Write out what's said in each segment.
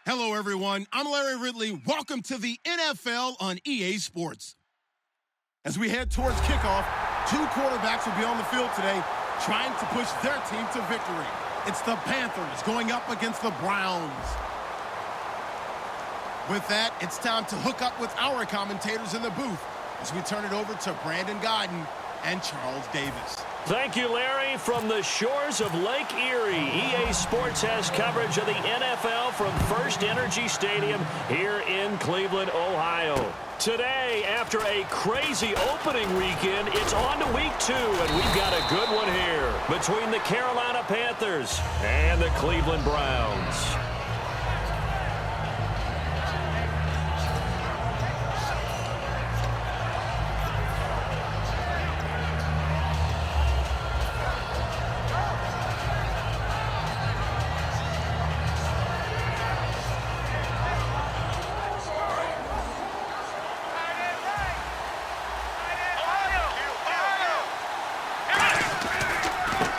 Hello, everyone. I'm Larry Ridley. Welcome to the NFL on EA Sports. As we head towards kickoff, two quarterbacks will be on the field today trying to push their team to victory. It's the Panthers going up against the Browns. With that, it's time to hook up with our commentators in the booth as we turn it over to Brandon Godden and Charles Davis. Thank you, Larry. From the shores of Lake Erie, EA Sports has coverage of the NFL from First Energy Stadium here in Cleveland, Ohio. Today, after a crazy opening weekend, it's on to week 2, and we've got a good one here between the Carolina Panthers and the Cleveland Browns.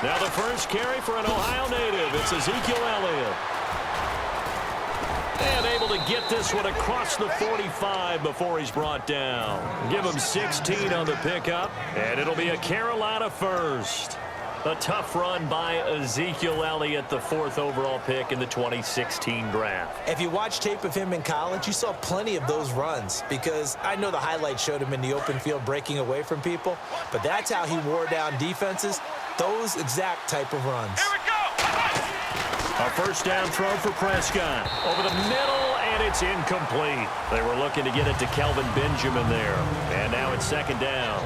Now the first carry for an Ohio native. It's Ezekiel Elliott. And able to get this one across the 45 before he's brought down. Give him 16 on the pickup, and it'll be a Carolina first. A tough run by Ezekiel Elliott, the 4th overall pick in the 2016 draft. If you watch tape of him in college, you saw plenty of those runs because I know the highlights showed him in the open field breaking away from people, but that's how he wore down defenses, those exact type of runs. Here we go! A first down throw for Prescott. Over the middle, and it's incomplete. They were looking to get it to Kelvin Benjamin there. And now it's 2nd down.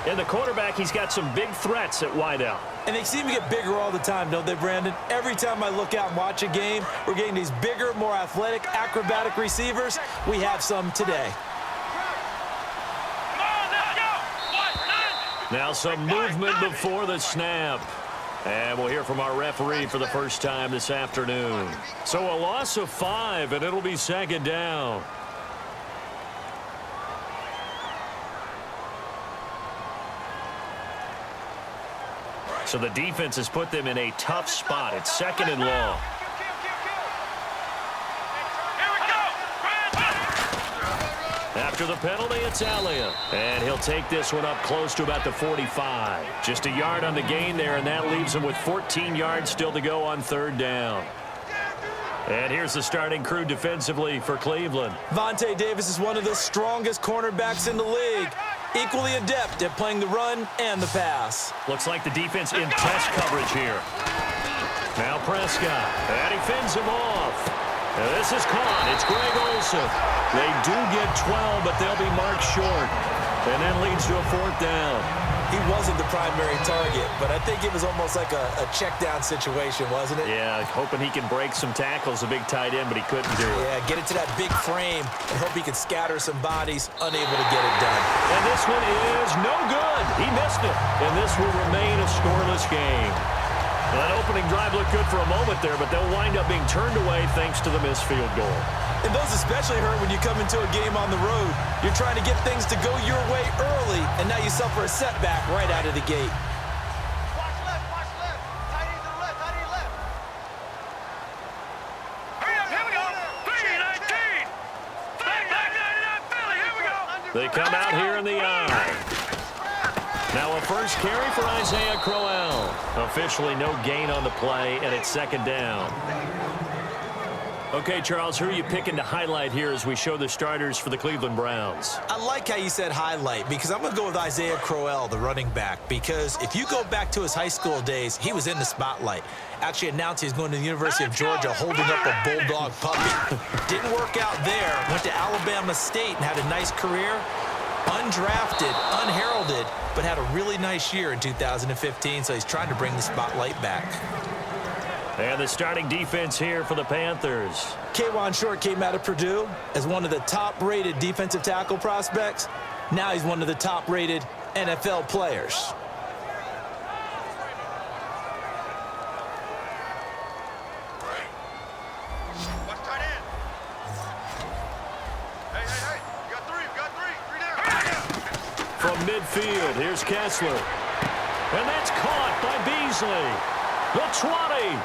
And the quarterback, he's got some big threats at wideout. And they seem to get bigger all the time, don't they, Brandon? Every time I look out and watch a game, we're getting these bigger, more athletic, acrobatic receivers. We have some today. Now some movement before the snap. And we'll hear from our referee for the first time this afternoon. So a loss of 5, and it'll be 2nd down. So the defense has put them in a tough spot. It's 2nd and long. After the penalty, it's Elliott. And he'll take this one up close to about the 45. Just a yard on the gain there, and that leaves him with 14 yards still to go on 3rd down. And here's the starting crew defensively for Cleveland. Vontae Davis is one of the strongest cornerbacks in the league. Equally adept at playing the run and the pass. Looks like the defense in press coverage here. Now Prescott, and he fends him off. And this is caught. It's Greg Olsen. They do get 12, but they'll be marked short. And that leads to a 4th down. He wasn't the primary target, but I think it was almost like a check-down situation, wasn't it? Yeah, hoping he can break some tackles, a big tight end, but he couldn't do it. Yeah, get it to that big frame and hope he can scatter some bodies, unable to get it done. And this one is no good. He missed it. And this will remain a scoreless game. Well, that opening drive looked good for a moment there, but they'll wind up being turned away thanks to the missed field goal. And those especially hurt when you come into a game on the road. You're trying to get things to go your way early, and now you suffer a setback right out of the gate. Watch left, tight end to the left, tight end left. Hurry up, here we go. 3-19. Back 99 Philly, here we go. They come out here in the eye. Now a first carry for Isaiah Crowell. Officially no gain on the play, and it's 2nd down. Okay, Charles, who are you picking to highlight here as we show the starters for the Cleveland Browns? I like how you said highlight because I'm going to go with Isaiah Crowell, the running back, because if you go back to his high school days, he was in the spotlight. Actually announced he was going to the University of Georgia holding up a bulldog puppy. Didn't work out there. Went to Alabama State and had a nice career. Undrafted, unheralded, but had a really nice year in 2015, so he's trying to bring the spotlight back. And the starting defense here for the Panthers. K'Wan Short came out of Purdue as one of the top-rated defensive tackle prospects. Now he's one of the top-rated NFL players. Watch tight end. Hey. You got three down. From midfield, here's Kessler. And that's caught by Beasley. The 20.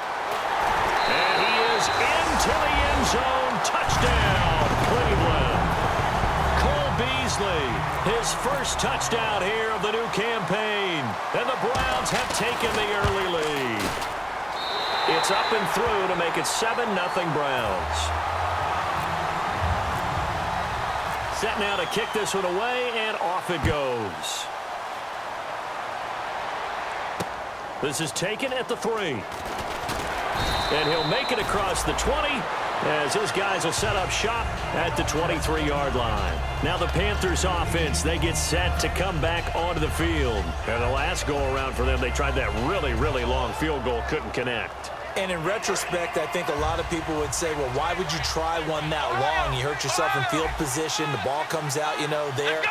And he is into the end zone. Touchdown, Cleveland. Cole Beasley, his first touchdown here of the new campaign. And the Browns have taken the early lead. It's up and through to make it 7-0 Browns. Set now to kick this one away, and off it goes. This is taken at the 3. And he'll make it across the 20 as his guys will set up shop at the 23-yard line. Now the Panthers offense, they get set to come back onto the field. And the last go-around for them, they tried that really, really long field goal, couldn't connect. And in retrospect, I think a lot of people would say, well, why would you try one that long? You hurt yourself in field position. The ball comes out, there.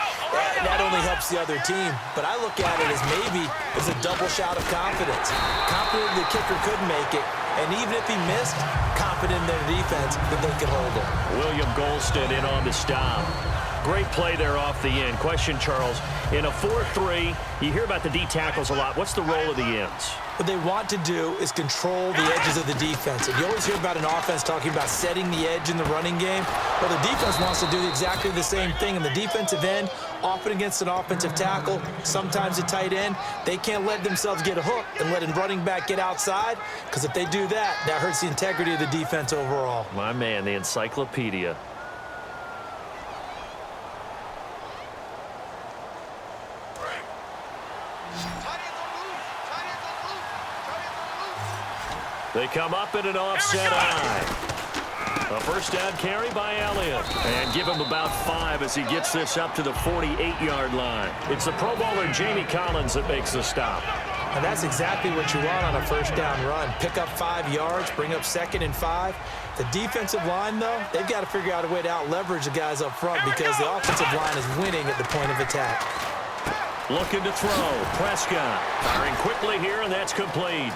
That only helps the other team. But I look at it as maybe it's a double shot of confidence. Confident the kicker could make it. And even if he missed, confident in their defense that they could hold him. William Golston in on the stop. Great play there off the end. Question, Charles, in a 4-3, you hear about the D tackles a lot. What's the role of the ends? What they want to do is control the edges of the defense. And you always hear about an offense talking about setting the edge in the running game. Well, the defense wants to do exactly the same thing. And the defensive end, often against an offensive tackle, sometimes a tight end, they can't let themselves get hooked and let a running back get outside, because if they do that, that hurts the integrity of the defense overall. My man, the encyclopedia. They come up in an offset eye. A first down carry by Elliott. And give him about 5 as he gets this up to the 48-yard line. It's the Pro Bowler Jamie Collins that makes the stop. And that's exactly what you want on a first down run. Pick up 5 yards, bring up 2nd and 5. The defensive line, though, they've got to figure out a way to out-leverage the guys up front because the offensive line is winning at the point of attack. Looking to throw. Prescott firing quickly here, and that's complete.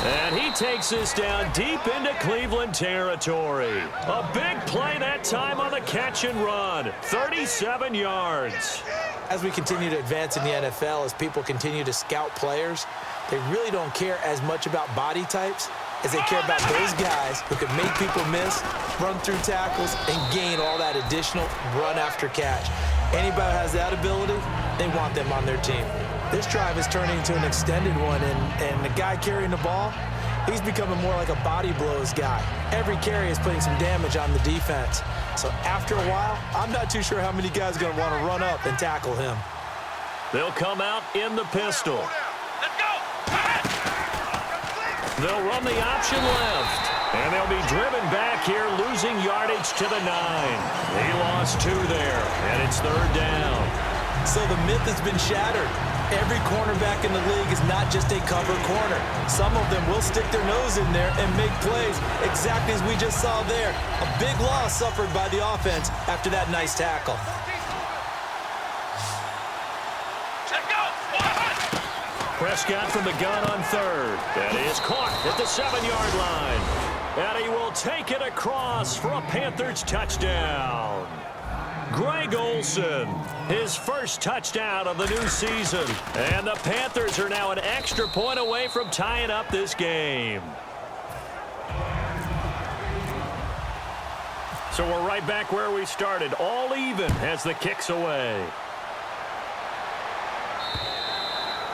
And he takes this down deep into Cleveland territory. A big play that time on the catch and run. 37 yards. As we continue to advance in the NFL, as people continue to scout players, they really don't care as much about body types as they care about those guys who can make people miss, run through tackles, and gain all that additional run after catch. Anybody who has that ability, they want them on their team. This drive is turning into an extended one, and the guy carrying the ball, he's becoming more like a body blows guy. Every carry is putting some damage on the defense. So after a while, I'm not too sure how many guys are going to want to run up and tackle him. They'll come out in the pistol. Let's go. They'll run the option left. And they'll be driven back here, losing yardage to the 9. He lost 2 there, and it's 3rd down. So the myth has been shattered. Every cornerback in the league is not just a cover corner. Some of them will stick their nose in there and make plays, exactly as we just saw there. A big loss suffered by the offense after that nice tackle. Let's go. Prescott from the gun on 3rd. That is caught at the 7-yard line. And he will take it across for a Panthers touchdown. Greg Olsen, his first touchdown of the new season. And the Panthers are now an extra point away from tying up this game. So we're right back where we started, all even as the kick's away.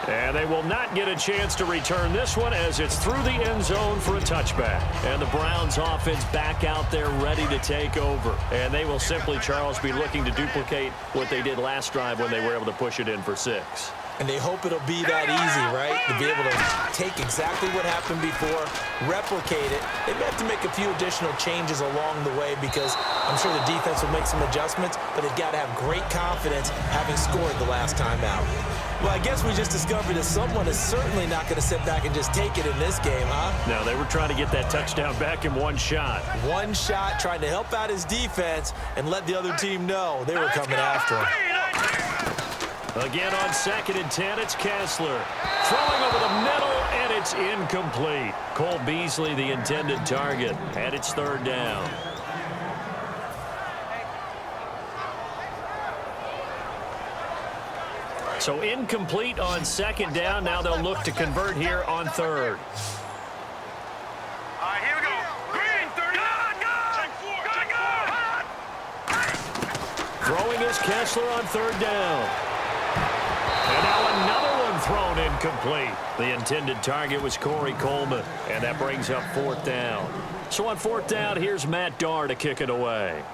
And they will not get a chance to return this one as it's through the end zone for a touchback. And the Browns offense back out there ready to take over. And they will simply, Charles, be looking to duplicate what they did last drive when they were able to push it in for 6. And they hope it'll be that easy, right? To be able to take exactly what happened before, replicate it. They may have to make a few additional changes along the way because I'm sure the defense will make some adjustments, but they've got to have great confidence having scored the last time out. Well, I guess we just discovered that someone is certainly not going to sit back and just take it in this game, huh? No, they were trying to get that touchdown back in one shot. One shot, trying to help out his defense and let the other team know they were coming after him. Again on 2nd and 10, it's Kessler. Throwing over the middle, and it's incomplete. Cole Beasley, the intended target, and it's 3rd down. So incomplete on 2nd down. Now they'll look to convert here on 3rd. Throwing is Kessler on third down. And now another one thrown incomplete. The intended target was Corey Coleman, and that brings up fourth down. So on fourth down, here's Matt Darr to kick it away.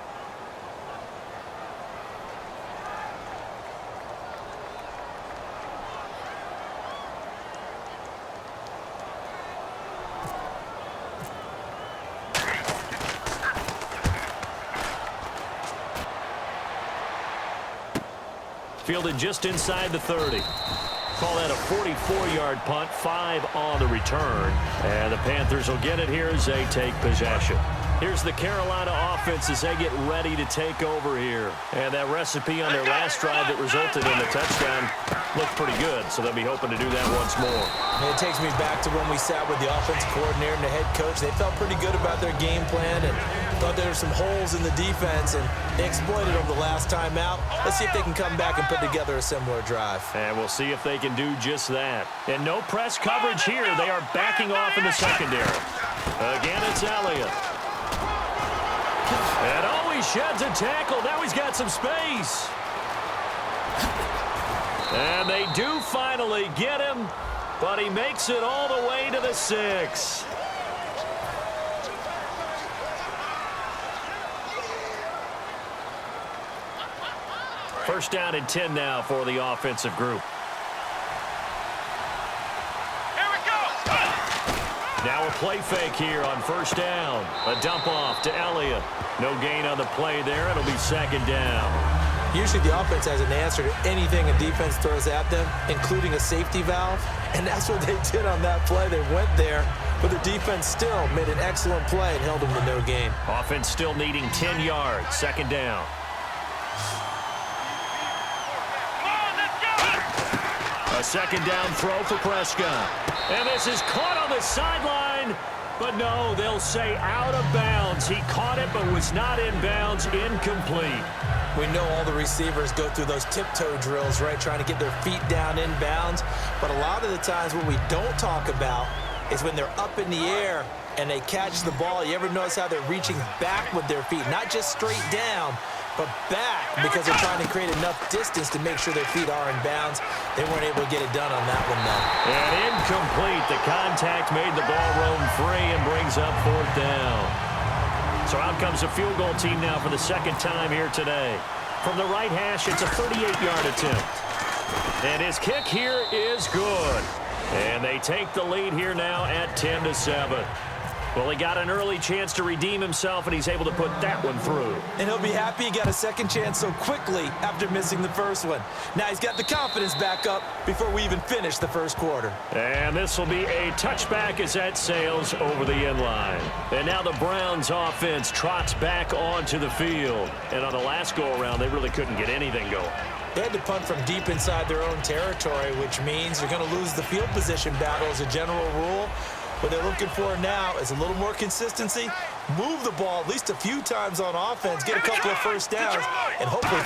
Fielded just inside the 30. Call that a 44-yard punt, 5 on the return. And the Panthers will get it here as they take possession. Here's the Carolina offense as they get ready to take over here. And that recipe on their last drive that resulted in the touchdown looked pretty good, so they'll be hoping to do that once more. And it takes me back to when we sat with the offensive coordinator and the head coach. They felt pretty good about their game plan and thought there were some holes in the defense, and they exploited over the last time out. Let's see if they can come back and put together a similar drive. And we'll see if they can do just that. And no press coverage here. They are backing off in the secondary. Again, it's Elliott. And oh, he sheds a tackle. Now he's got some space. And they do finally get him, but he makes it all the way to the 6. First down and 10 now for the offensive group. Here we go. Now a play fake here on first down. A dump off to Elliott. No gain on the play there. It'll be second down. Usually the offense has an answer to anything a defense throws at them, including a safety valve, and that's what they did on that play. They went there, but the defense still made an excellent play and held them to no gain. Offense still needing 10 yards. Second down. A second down throw for Prescott. And this is caught on the sideline. But no, they'll say out of bounds. He caught it but was not in bounds. Incomplete. We know all the receivers go through those tiptoe drills, right, trying to get their feet down in bounds. But a lot of the times what we don't talk about is when they're up in the air and they catch the ball. You ever notice how they're reaching back with their feet? Not just straight down, but back, because they're trying to create enough distance to make sure their feet are in bounds. They weren't able to get it done on that one, though. And incomplete. The contact made the ball roam free and brings up fourth down. So out comes a field goal team now for the second time here today. From the right hash, it's a 38-yard attempt. And his kick here is good. And they take the lead here now at 10-7. Well, he got an early chance to redeem himself, and he's able to put that one through. And he'll be happy he got a second chance so quickly after missing the first one. Now he's got the confidence back up before we even finish the first quarter. And this will be a touchback as that sails over the end line. And now the Browns offense trots back onto the field. And on the last go-around, they really couldn't get anything going. They had to punt from deep inside their own territory, which means they're going to lose the field position battle as a general rule. What they're looking for now is a little more consistency, move the ball at least a few times on offense, get a couple of first downs, and hopefully